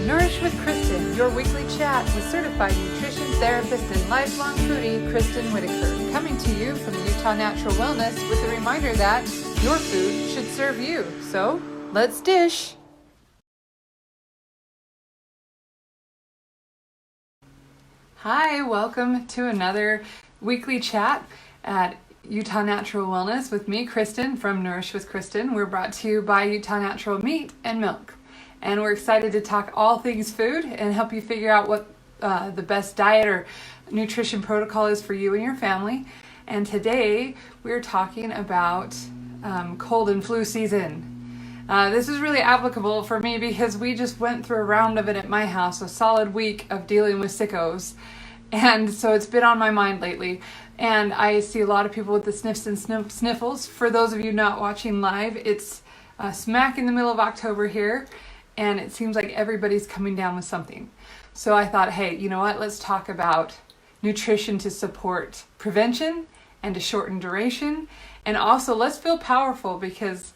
Nourish with Kristin, your weekly chat with certified nutrition therapist and lifelong foodie Kristin Whitaker, coming to you from Utah Natural Wellness with a reminder that your food should serve you. So, let's dish! Hi, welcome to another weekly chat at Utah Natural Wellness with me, Kristin, from Nourish with Kristin. We're brought to you by Utah Natural Meat and Milk. And we're excited to talk all things food and help you figure out what the best diet or nutrition protocol is for you and your family. And today we're talking about cold and flu season. This is really applicable for me because we just went through a round of it at my house, a solid week of dealing with sickos. And so it's been on my mind lately. And I see a lot of people with the sniffs and sniffles. For those of you not watching live, it's smack in the middle of October here. And it seems like everybody's coming down with something. So I thought, hey, you know what? Let's talk about nutrition to support prevention and to shorten duration. And also let's feel powerful because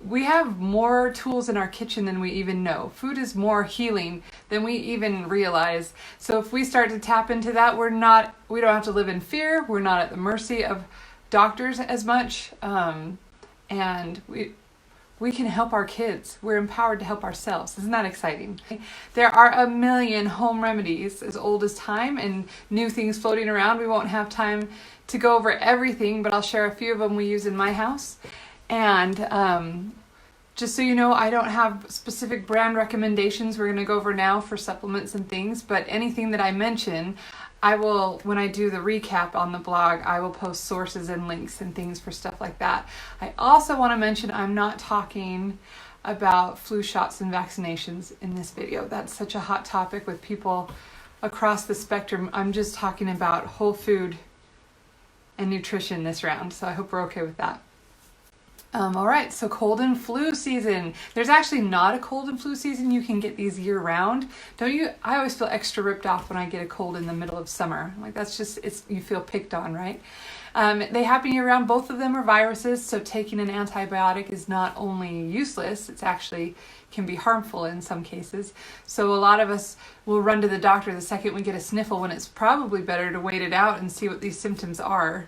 we have more tools in our kitchen than we even know. Food is more healing than we even realize. So if we start to tap into that, we don't have to live in fear. We're not at the mercy of doctors as much. And we can help our kids. We're empowered to help ourselves. Isn't that exciting? There are a million home remedies as old as time and new things floating around. We won't have time to go over everything, but I'll share a few of them we use in my house. And just so you know, I don't have specific brand recommendations we're going to go over now for supplements and things, but anything that I mention, I will, when I do the recap on the blog, I will post sources and links and things for stuff like that. I also want to mention I'm not talking about flu shots and vaccinations in this video. That's such a hot topic with people across the spectrum. I'm just talking about whole food and nutrition this round, so I hope we're okay with that. All right, so cold and flu season. There's actually not a cold and flu season. You can get these year round. Don't you? I always feel extra ripped off when I get a cold in the middle of summer. Like that's just, you feel picked on, right? They happen year round. Both of them are viruses. So taking an antibiotic is not only useless, it's actually can be harmful in some cases. So a lot of us will run to the doctor the second we get a sniffle when it's probably better to wait it out and see what these symptoms are.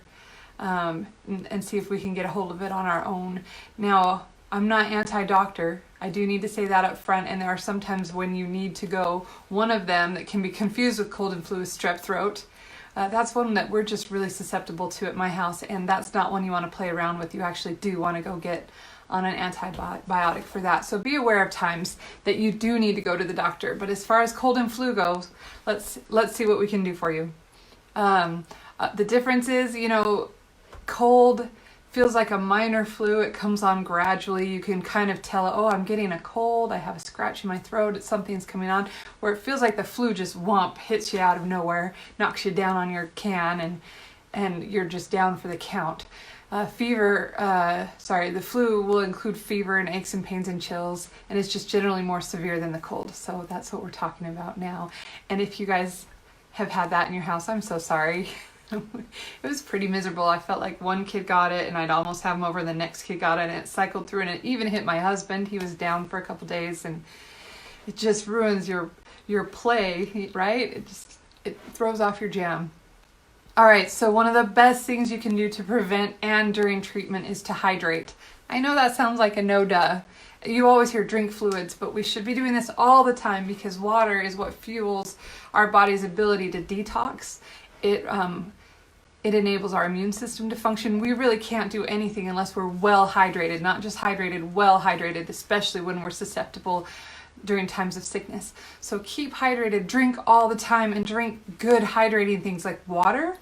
And see if we can get a hold of it on our own. Now, I'm not anti-doctor. I do need to say that up front, and there are some times when you need to go. One of them that can be confused with cold and flu is strep throat. That's one that we're just really susceptible to at my house, and that's not one you want to play around with. You actually do want to go get on an antibiotic for that. So be aware of times that you do need to go to the doctor. But as far as cold and flu goes, let's see what we can do for you. The difference is, cold feels like a minor flu. It comes on gradually. You can kind of tell, oh, I'm getting a cold. I have a scratch in my throat. Something's coming on. Where it feels like the flu just hits you out of nowhere, knocks you down on your can, and you're just down for the count. The flu will include fever and aches and pains and chills, and it's just generally more severe than the cold. So that's what we're talking about now. And if you guys have had that in your house, I'm so sorry. It was pretty miserable. I felt like one kid got it and I'd almost have him over, the next kid got it, and it cycled through, and it even hit my husband. He was down for a couple days, and it just ruins your play, right? It throws off your jam. All right, so one of the best things you can do to prevent and during treatment is to hydrate. I know that sounds like a no-duh. You always hear drink fluids, but we should be doing this all the time because water is what fuels our body's ability to detox. It enables our immune system to function. We really can't do anything unless we're well hydrated, not just hydrated, well hydrated, especially when we're susceptible during times of sickness. So keep hydrated, drink all the time, and drink good hydrating things like water.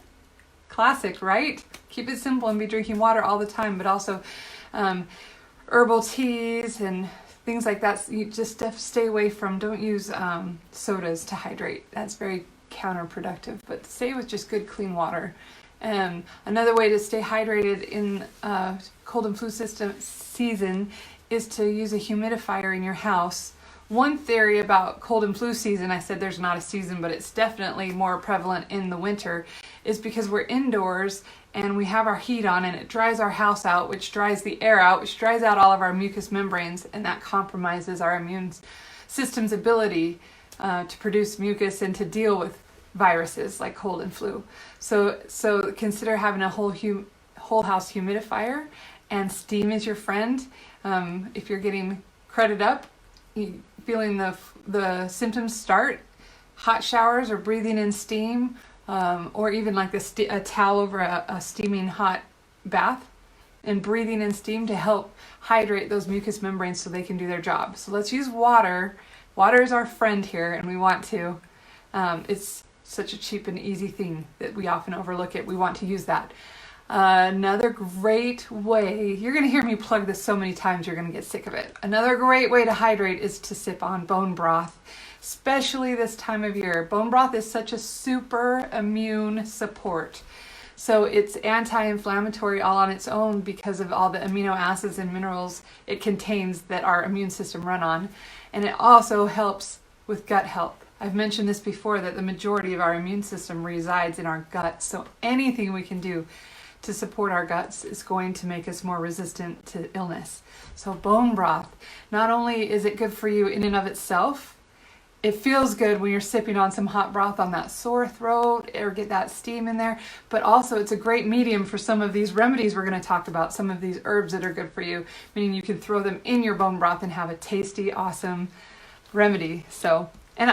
Classic, right? Keep it simple and be drinking water all the time, but also herbal teas and things like that. You just stay away from, don't use sodas to hydrate. That's very counterproductive, but stay with just good clean water. Another way to stay hydrated in cold and flu season is to use a humidifier in your house one theory about cold and flu season, I said there's not a season, but it's definitely more prevalent in the winter, is because we're indoors and we have our heat on and it dries our house out, which dries the air out, which dries out all of our mucous membranes, and that compromises our immune system's ability to produce mucus and to deal with viruses like cold and flu. So consider having a whole house humidifier, and steam is your friend. If you're getting cruded up, feeling the symptoms start, hot showers or breathing in steam, or even like a towel over a steaming hot bath and breathing in steam to help hydrate those mucous membranes so they can do their job. So let's use water. Water is our friend here, and we want to. It's such a cheap and easy thing that we often overlook it. We want to use that. Another great way, you're going to hear me plug this so many times you're going to get sick of it. Another great way to hydrate is to sip on bone broth, especially this time of year. Bone broth is such a super immune support. So it's anti-inflammatory all on its own because of all the amino acids and minerals it contains that our immune system run on. And it also helps with gut health. I've mentioned this before, that the majority of our immune system resides in our gut. So anything we can do to support our guts is going to make us more resistant to illness. So bone broth, not only is it good for you in and of itself, it feels good when you're sipping on some hot broth on that sore throat or get that steam in there, but also it's a great medium for some of these remedies we're going to talk about, some of these herbs that are good for you, meaning you can throw them in your bone broth and have a tasty, awesome remedy. So, and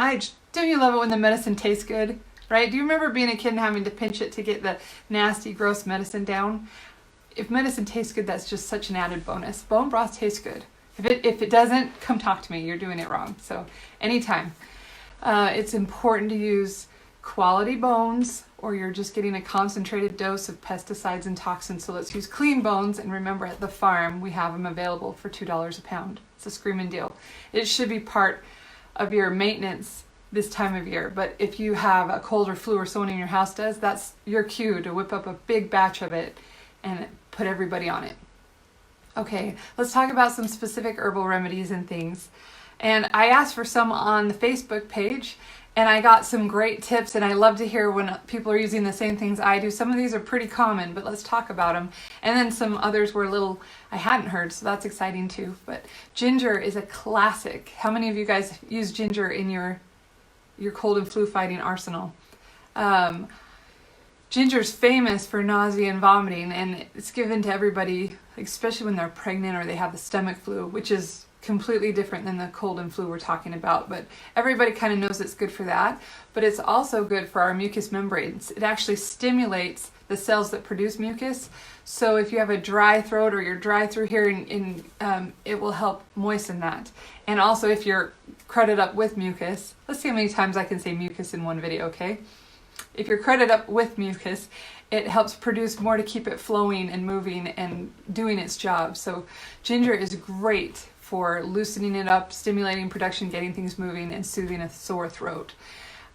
don't you love it when the medicine tastes good? Right? Do you remember being a kid and having to pinch it to get the nasty, gross medicine down? If medicine tastes good, that's just such an added bonus. Bone broth tastes good. If it doesn't, come talk to me. You're doing it wrong. So anytime. It's important to use quality bones, or you're just getting a concentrated dose of pesticides and toxins. So let's use clean bones. And remember, at the farm, we have them available for $2 a pound. It's a screaming deal. It should be part of your maintenance this time of year. But if you have a cold or flu, or someone in your house does, that's your cue to whip up a big batch of it and put everybody on it. Okay, let's talk about some specific herbal remedies and things. And I asked for some on the Facebook page, and I got some great tips, and I love to hear when people are using the same things I do. Some of these are pretty common, but let's talk about them. And then some others were I hadn't heard, so that's exciting too. But ginger is a classic. How many of you guys use ginger in your cold and flu fighting arsenal? Ginger's famous for nausea and vomiting, and it's given to everybody, especially when they're pregnant or they have the stomach flu, which is completely different than the cold and flu we're talking about. But everybody kind of knows it's good for that. But it's also good for our mucous membranes. It actually stimulates the cells that produce mucus. So if you have a dry throat or you're dry through here, it will help moisten that. And also if you're cruded up with mucus, let's see how many times I can say mucus in one video, okay? If you're cruded up with mucus, it helps produce more to keep it flowing and moving and doing its job. So ginger is great for loosening it up, stimulating production, getting things moving, and soothing a sore throat.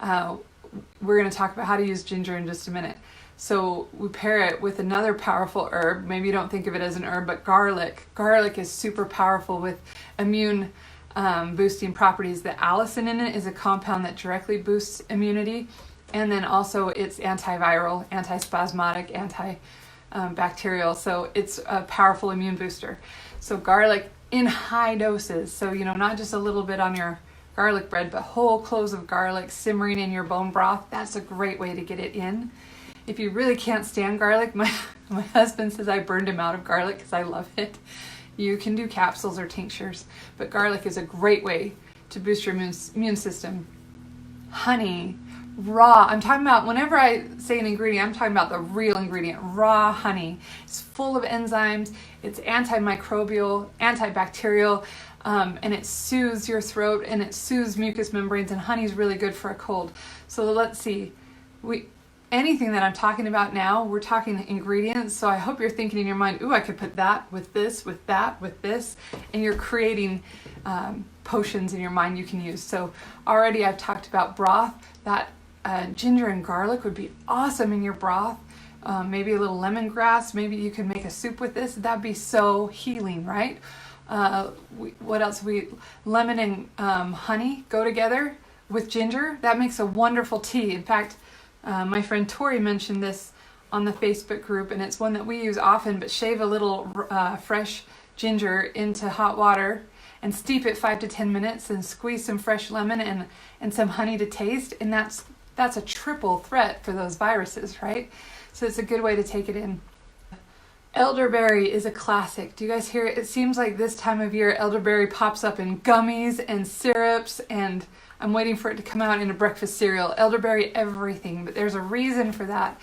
We're going to talk about how to use ginger in just a minute. So we pair it with another powerful herb. Maybe you don't think of it as an herb, but garlic. Garlic is super powerful with immune boosting properties. The allicin in it is a compound that directly boosts immunity. And then also it's antiviral, antispasmodic, antibacterial. So it's a powerful immune booster. So garlic in high doses. So, not just a little bit on your garlic bread, but whole cloves of garlic simmering in your bone broth. That's a great way to get it in. If you really can't stand garlic, my husband says I burned him out of garlic because I love it. You can do capsules or tinctures, but garlic is a great way to boost your immune system. Honey, raw. I'm talking about, whenever I say an ingredient, I'm talking about the real ingredient, raw honey. It's full of enzymes, it's antimicrobial, antibacterial, and it soothes your throat and it soothes mucous membranes, and honey is really good for a cold. So let's see. Anything that I'm talking about now, we're talking ingredients. So I hope you're thinking in your mind, ooh, I could put that with this, with that, with this, and you're creating potions in your mind you can use. So already I've talked about broth. That ginger and garlic would be awesome in your broth. Maybe a little lemongrass. Maybe you could make a soup with this. That'd be so healing, right? What else? Lemon and honey go together with ginger. That makes a wonderful tea. In fact, my friend Tori mentioned this on the Facebook group, and it's one that we use often. But shave a little fresh ginger into hot water and steep it 5 to 10 minutes, and squeeze some fresh lemon and some honey to taste, and that's a triple threat for those viruses, right? So it's a good way to take it in. Elderberry is a classic. Do you guys hear it? It seems like this time of year elderberry pops up in gummies and syrups, and I'm waiting for it to come out in a breakfast cereal. Elderberry everything, but there's a reason for that.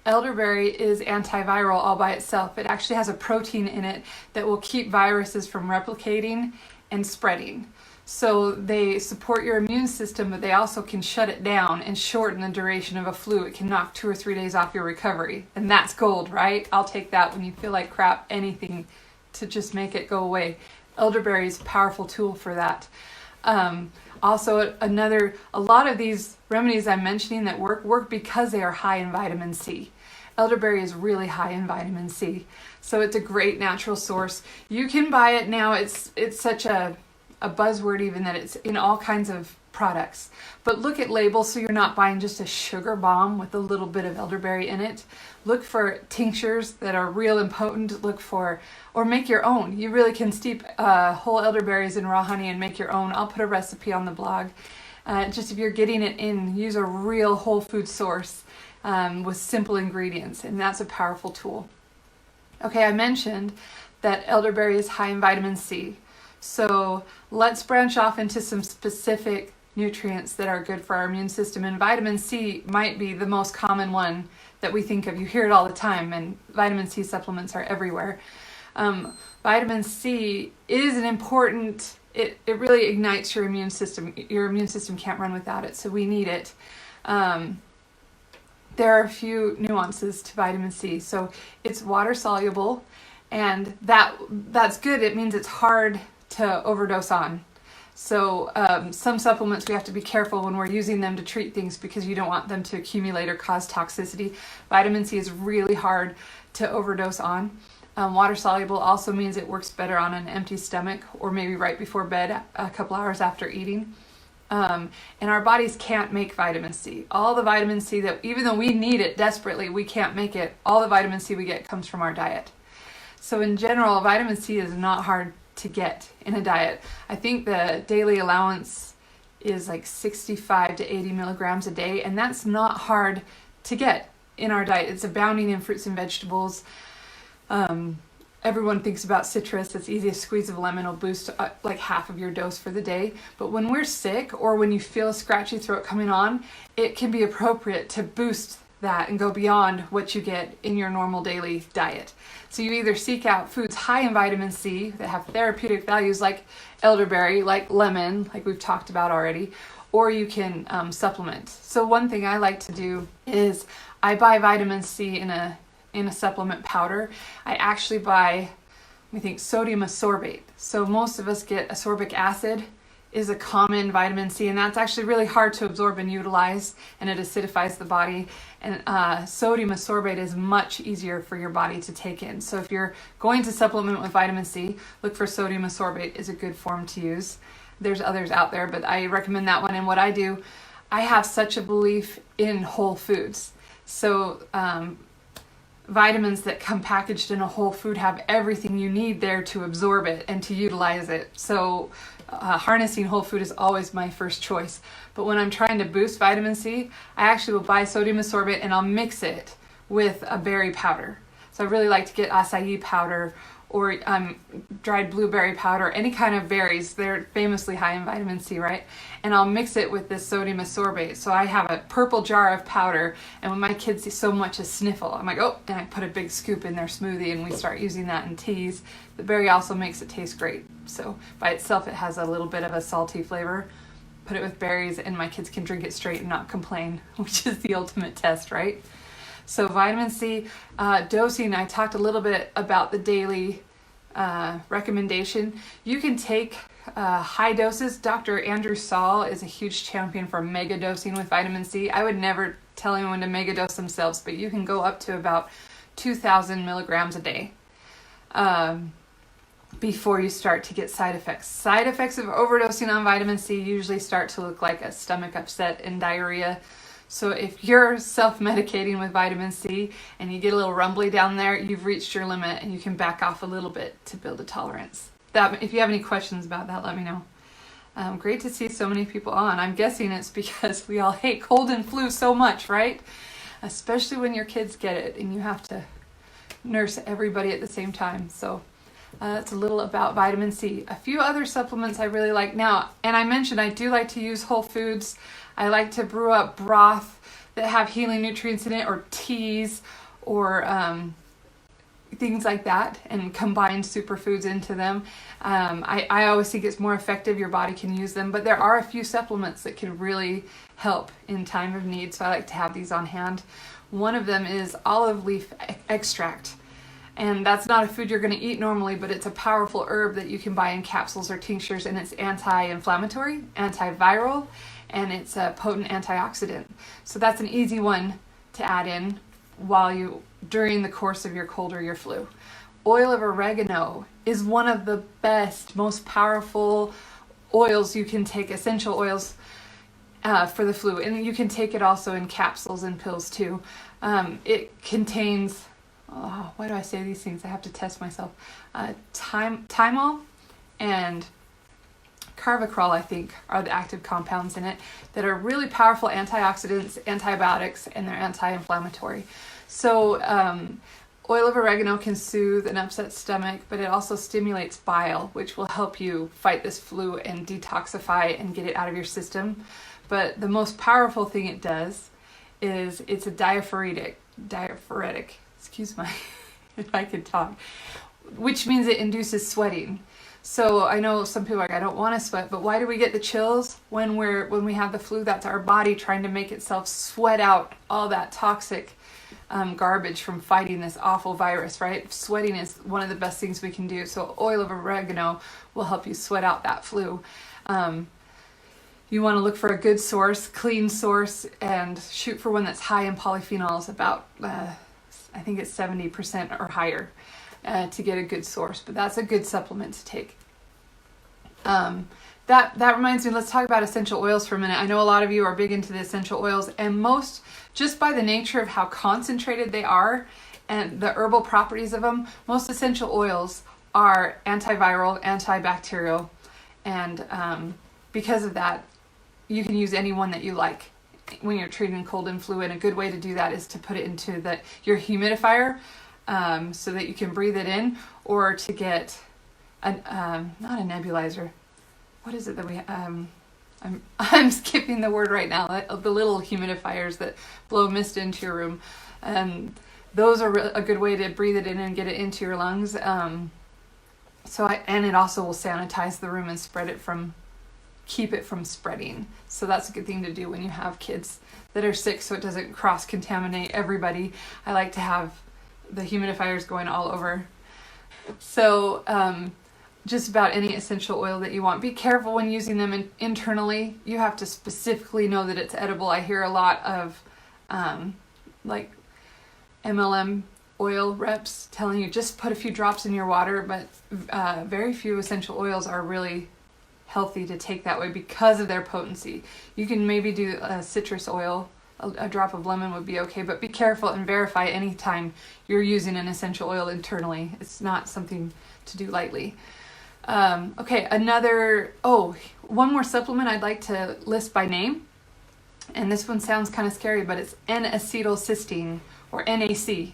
Elderberry is antiviral all by itself. It actually has a protein in it that will keep viruses from replicating and spreading. So they support your immune system, but they also can shut it down and shorten the duration of a flu. It can knock 2 or 3 days off your recovery. And that's gold, right? I'll take that when you feel like crap, anything to just make it go away. Elderberry is a powerful tool for that. Also, a lot of these remedies I'm mentioning that work because they are high in vitamin C. Elderberry is really high in vitamin C. So it's a great natural source. You can buy it now. It's such a buzzword even that it's in all kinds of products. But look at labels so you're not buying just a sugar bomb with a little bit of elderberry in it. Look for tinctures that are real and potent. Or make your own. You really can steep whole elderberries in raw honey and make your own. I'll put a recipe on the blog. Just if you're getting it in, use a real whole food source with simple ingredients, and that's a powerful tool. Okay, I mentioned that elderberry is high in vitamin C. So let's branch off into some specific nutrients that are good for our immune system. And vitamin C might be the most common one that we think of. You hear it all the time, and vitamin C supplements are everywhere. Vitamin C is an important, it really ignites your immune system. Your immune system can't run without it, so we need it. There are a few nuances to vitamin C. So it's water soluble, and that's good. It means it's hard to overdose on. So some supplements we have to be careful when we're using them to treat things because you don't want them to accumulate or cause toxicity. Vitamin C is really hard to overdose on. Water soluble also means it works better on an empty stomach or maybe right before bed a couple hours after eating. And our bodies can't make vitamin C. All the vitamin C that, even though we need it desperately, we can't make it. All the vitamin C we get comes from our diet. So in general, vitamin C is not hard to get in a diet. I think the daily allowance is like 65 to 80 milligrams a day, and that's not hard to get in our diet. It's abounding in fruits and vegetables. Everyone thinks about citrus. It's easy. A squeeze of lemon will boost like half of your dose for the day. But when we're sick or when you feel a scratchy throat coming on, it can be appropriate to boost that and go beyond what you get in your normal daily diet. So you either seek out foods high in vitamin C that have therapeutic values like elderberry, like lemon, like we've talked about already, or you can supplement. So one thing I like to do is I buy vitamin C in a supplement powder. I actually buy, sodium ascorbate. So most of us get ascorbic acid is a common vitamin C, and that's actually really hard to absorb and utilize, and it acidifies the body. And sodium ascorbate is much easier for your body to take in. So if you're going to supplement with vitamin C, look for sodium ascorbate is a good form to use. There's others out there, but I recommend that one. And what I do, I have such a belief in whole foods. So vitamins that come packaged in a whole food have everything you need there to absorb it and to utilize it. So harnessing whole food is always my first choice. But when I'm trying to boost vitamin C, I actually will buy sodium ascorbate and I'll mix it with a berry powder. So I really like to get acai powder or dried blueberry powder, any kind of berries. They're famously high in vitamin C, right? And I'll mix it with this sodium ascorbate. So I have a purple jar of powder, and when my kids see so much as sniffle, I'm like, oh, and I put a big scoop in their smoothie, and we start using that in teas. The berry also makes it taste great. So by itself, it has a little bit of a salty flavor. Put it with berries, and my kids can drink it straight and not complain, which is the ultimate test, right? So vitamin C dosing, I talked a little bit about the daily recommendation. You can take high doses. Dr. Andrew Saul is a huge champion for mega dosing with vitamin C. I would never tell anyone to mega dose themselves, but you can go up to about 2,000 milligrams a day. before you start to get side effects. Side effects of overdosing on vitamin C usually start to look like a stomach upset and diarrhea. So if you're self-medicating with vitamin C and you get a little rumbly down there, you've reached your limit and you can back off a little bit to build a tolerance. If you have any questions about that, let me know. Great to see so many people on. I'm guessing it's because we all hate cold and flu so much, right? Especially when your kids get it and you have to nurse everybody at the same time. So that's a little about vitamin C. A few other supplements I really like now, and I mentioned I do like to use whole foods. I like to brew up broth that have healing nutrients in it, or teas, or things like that, and combine superfoods into them. I always think it's more effective. Your body can use them, but there are a few supplements that can really help in time of need, so I like to have these on hand. One of them is olive leaf extract. And that's not a food you're going to eat normally, but it's a powerful herb that you can buy in capsules or tinctures, and it's anti-inflammatory, antiviral, and it's a potent antioxidant. So that's an easy one to add in during the course of your cold or your flu. Oil of oregano is one of the best, most powerful oils you can take, essential oils for the flu. And you can take it also in capsules and pills too. It contains, why do I say these things? I have to test myself. Thymol and carvacrol, I think, are the active compounds in it that are really powerful antioxidants, antibiotics, and they're anti-inflammatory. So oil of oregano can soothe an upset stomach, but it also stimulates bile, which will help you fight this flu and detoxify and get it out of your system. But the most powerful thing it does is it's a diaphoretic, excuse my, if I could talk, which means it induces sweating. So I know some people are like, I don't want to sweat, but why do we get the chills when we have the flu? That's our body trying to make itself sweat out all that toxic garbage from fighting this awful virus, right? Sweating is one of the best things we can do. So oil of oregano will help you sweat out that flu. You want to look for a good source, clean source, and shoot for one that's high in polyphenols, about, I think it's 70% or higher, to get a good source. But that's a good supplement to take. That reminds me, let's talk about essential oils for a minute. I know a lot of you are big into the essential oils, and most, just by the nature of how concentrated they are and the herbal properties of them, most essential oils are antiviral, antibacterial, and because of that, you can use any one that you like when you're treating cold and flu, and a good way to do that is to put it into your humidifier so that you can breathe it in, or to get not a nebulizer. What is it that we I'm skipping the word right now. The little humidifiers that blow mist into your room. Those are a good way to breathe it in and get it into your lungs. And it also will sanitize the room and keep it from spreading. So that's a good thing to do when you have kids that are sick, so it doesn't cross-contaminate everybody. I like to have the humidifiers going all over. So just about any essential oil that you want. Be careful when using them internally. You have to specifically know that it's edible. I hear a lot of like MLM oil reps telling you just put a few drops in your water, but very few essential oils are really healthy to take that way because of their potency. You can maybe do a citrus oil, a drop of lemon would be okay, but be careful and verify anytime you're using an essential oil internally. It's not something to do lightly. Okay, one more supplement I'd like to list by name, and this one sounds kind of scary, but it's N-acetylcysteine, or NAC.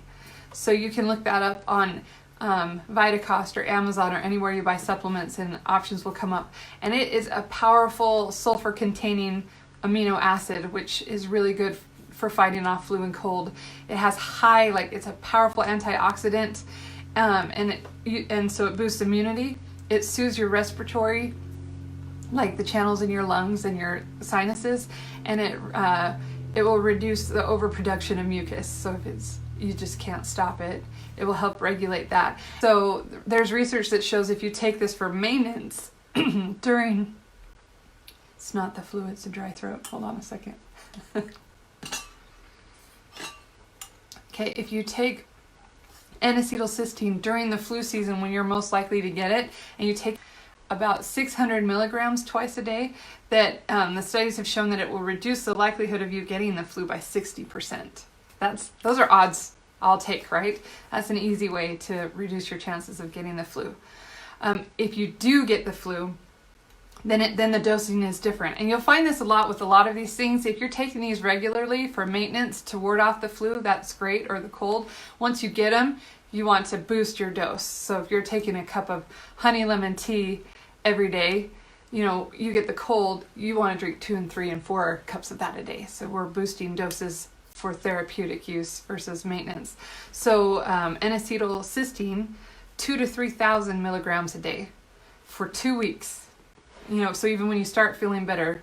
So you can look that up on Vitacost or Amazon or anywhere you buy supplements, and options will come up. And it is a powerful sulfur-containing amino acid, which is really good for fighting off flu and cold. It has it's a powerful antioxidant, and so it boosts immunity. It soothes your respiratory, like the channels in your lungs and your sinuses, and it will reduce the overproduction of mucus. So if you just can't stop it, it will help regulate that. So there's research that shows if you take this for maintenance during, it's not the flu, it's a dry throat. Hold on a second. Okay, if you take N-acetylcysteine during the flu season when you're most likely to get it, and you take about 600 milligrams twice a day, that the studies have shown that it will reduce the likelihood of you getting the flu by 60%. Those are odds I'll take, right? That's an easy way to reduce your chances of getting the flu. If you do get the flu, then the dosing is different. And you'll find this a lot with a lot of these things. If you're taking these regularly for maintenance to ward off the flu, that's great, or the cold. Once you get them, you want to boost your dose. So if you're taking a cup of honey lemon tea every day, you get the cold, you want to drink 2 and 3 and 4 cups of that a day. So we're boosting doses for therapeutic use versus maintenance. So N-acetylcysteine, 2,000 to 3,000 milligrams a day for 2 weeks. So even when you start feeling better,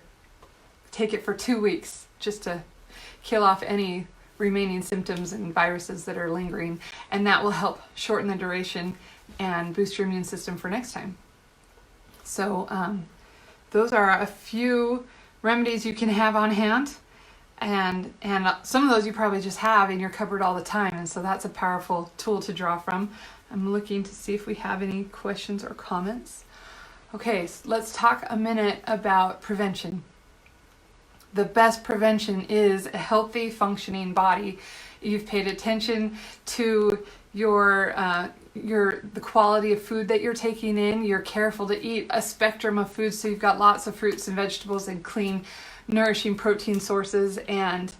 take it for 2 weeks just to kill off any remaining symptoms and viruses that are lingering, and that will help shorten the duration and boost your immune system for next time. So those are a few remedies you can have on hand, and some of those you probably just have in your cupboard all the time, and so that's a powerful tool to draw from. I'm looking to see if we have any questions or comments. Okay, so let's talk a minute about prevention. The best prevention is a healthy, functioning body. You've paid attention to the quality of food that you're taking in. You're careful to eat a spectrum of foods, so you've got lots of fruits and vegetables and clean, nourishing protein sources, and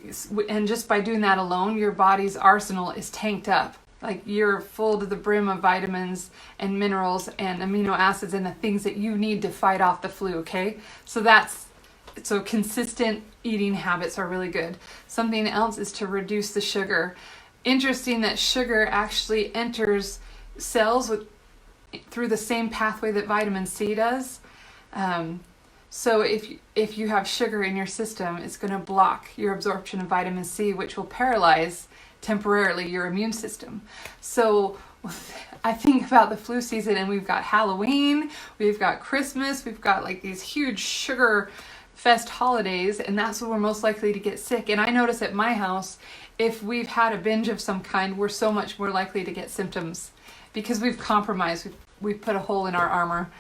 just by doing that alone, your body's arsenal is tanked up. Like, you're full to the brim of vitamins and minerals and amino acids and the things that you need to fight off the flu, okay? So consistent eating habits are really good. Something else is to reduce the sugar. Interesting that sugar actually enters cells through the same pathway that vitamin C does. So if you have sugar in your system, it's going to block your absorption of vitamin C, which will paralyze temporarily your immune system. So I think about the flu season, and we've got Halloween, we've got Christmas, we've got like these huge sugar fest holidays, and that's when we're most likely to get sick. And I notice at my house, if we've had a binge of some kind, we're so much more likely to get symptoms because we've compromised, we've put a hole in our armor,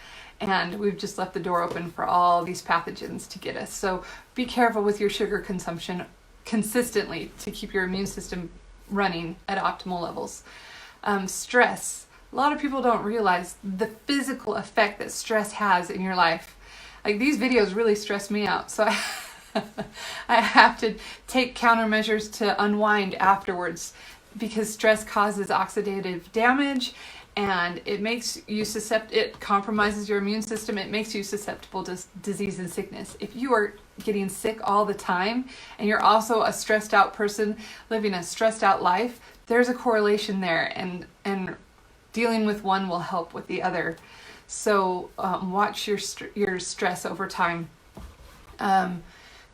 and we've just left the door open for all these pathogens to get us. So be careful with your sugar consumption consistently to keep your immune system running at optimal levels. Stress. A lot of people don't realize the physical effect that stress has in your life. Like, these videos really stress me out, so I have to take countermeasures to unwind afterwards, because stress causes oxidative damage, and it makes you it compromises your immune system. It makes you susceptible to disease and sickness. If you are getting sick all the time and you're also a stressed out person living a stressed out life, there's a correlation there, and dealing with one will help with the other. So watch your stress over time.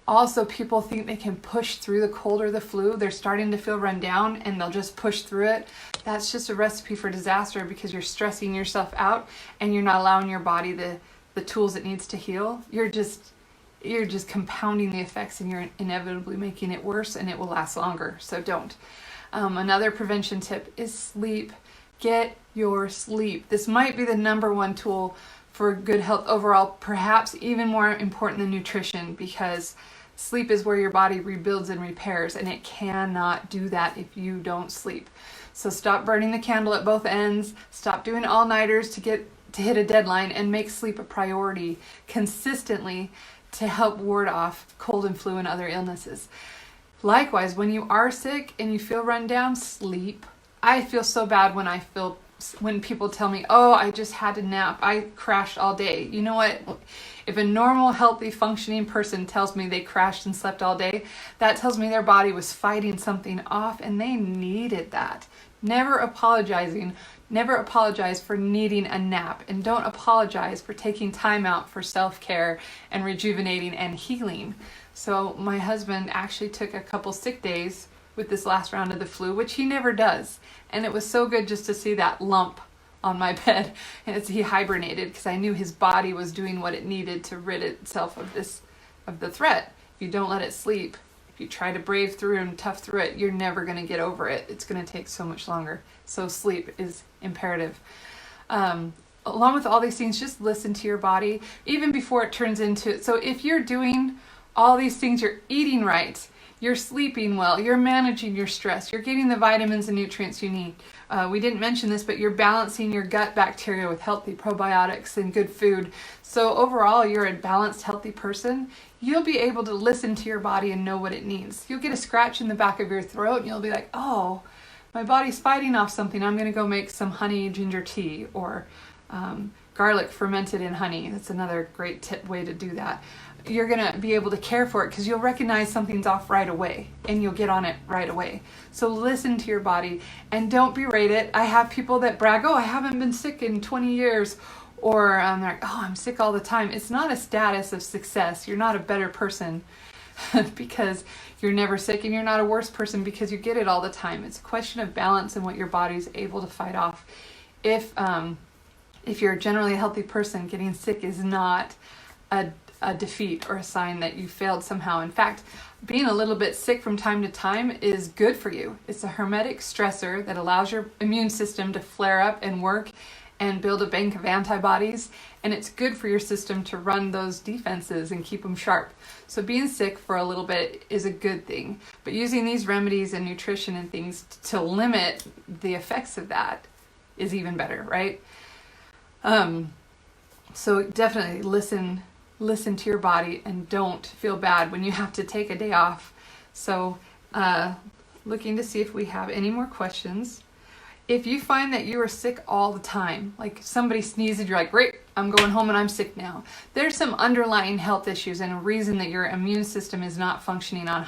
Also, people think they can push through the cold or the flu. They're starting to feel run down and they'll just push through it. That's just a recipe for disaster, because you're stressing yourself out and you're not allowing your body the tools it needs to heal. You're just compounding the effects, and you're inevitably making it worse, and it will last longer. So don't. Another prevention tip is sleep. Get your sleep. This might be the number one tool for good health overall, perhaps even more important than nutrition, because sleep is where your body rebuilds and repairs, and it cannot do that if you don't sleep. So stop burning the candle at both ends. Stop doing all-nighters to hit a deadline, and make sleep a priority consistently to help ward off cold and flu and other illnesses. Likewise, when you are sick and you feel run down, sleep. I feel so bad when people tell me, oh, I just had to nap, I crashed all day. You know what? If a normal, healthy, functioning person tells me they crashed and slept all day, that tells me their body was fighting something off and they needed that. Never apologize for needing a nap, and don't apologize for taking time out for self-care and rejuvenating and healing. So my husband actually took a couple sick days with this last round of the flu, which he never does. And it was so good just to see that lump on my bed as he hibernated, because I knew his body was doing what it needed to rid itself of the threat. If you don't let it sleep, If you try to brave through and tough through it, you're never going to get over it. It's going to take so much longer. So sleep is imperative. Along with all these things, just listen to your body, even before it turns into it. So if you're doing all these things, you're eating right, you're sleeping well, you're managing your stress, you're getting the vitamins and nutrients you need. We didn't mention this, but you're balancing your gut bacteria with healthy probiotics and good food. So overall, you're a balanced, healthy person. You'll be able to listen to your body and know what it needs. You'll get a scratch in the back of your throat and you'll be like, oh, my body's fighting off something. I'm going to go make some honey ginger tea, or garlic fermented in honey. That's another great way to do that. You're going to be able to care for it because you'll recognize something's off right away and you'll get on it right away. So listen to your body and don't berate it. I have people that brag, oh, I haven't been sick in 20 years. Or they're like, oh, I'm sick all the time. It's not a status of success. You're not a better person because you're never sick, and you're not a worse person because you get it all the time. It's a question of balance and what your body's able to fight off. If you're a generally healthy person, getting sick is not a defeat or a sign that you failed somehow. In fact, being a little bit sick from time to time is good for you. It's a hermetic stressor that allows your immune system to flare up and work and build a bank of antibodies, and it's good for your system to run those defenses and keep them sharp. So being sick for a little bit is a good thing, but using these remedies and nutrition and things to limit the effects of that is even better, right? So definitely listen to your body and don't feel bad when you have to take a day off. So looking to see if we have any more questions. If you find that you are sick all the time, like somebody sneezes, you're like, great, I'm going home and I'm sick now. There's some underlying health issues and a reason that your immune system is not functioning on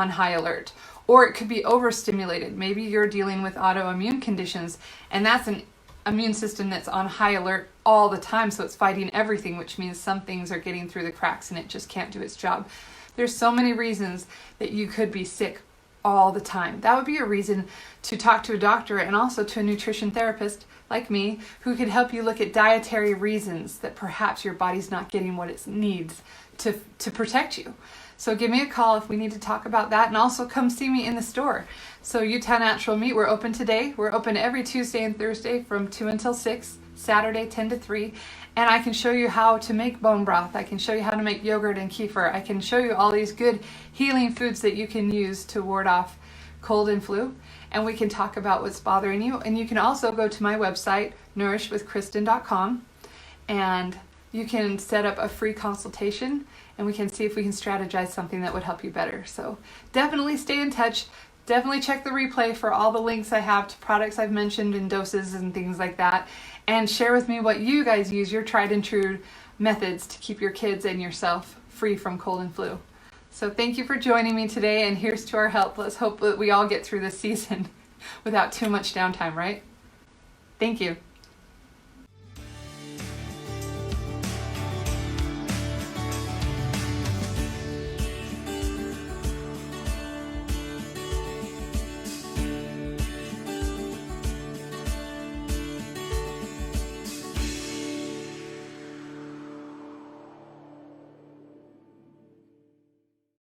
high alert. Or it could be overstimulated. Maybe you're dealing with autoimmune conditions, and that's an immune system that's on high alert all the time, so it's fighting everything, which means some things are getting through the cracks and it just can't do its job. There's so many reasons that you could be sick all the time. That would be a reason to talk to a doctor and also to a nutrition therapist like me, who could help you look at dietary reasons that perhaps your body's not getting what it needs to protect you. So give me a call if we need to talk about that, and also come see me in the store. So Utah Natural Meat, we're open today. We're open every Tuesday and Thursday from 2 until 6, Saturday 10 to 3. And I can show you how to make bone broth. I can show you how to make yogurt and kefir. I can show you all these good healing foods that you can use to ward off cold and flu. And we can talk about what's bothering you. And you can also go to my website, nourishwithkristin.com, and you can set up a free consultation and we can see if we can strategize something that would help you better. So definitely stay in touch. Definitely check the replay for all the links I have to products I've mentioned and doses and things like that. And share with me what you guys use, your tried and true methods to keep your kids and yourself free from cold and flu. So thank you for joining me today, and here's to our health. Let's hope that we all get through this season without too much downtime, right? Thank you.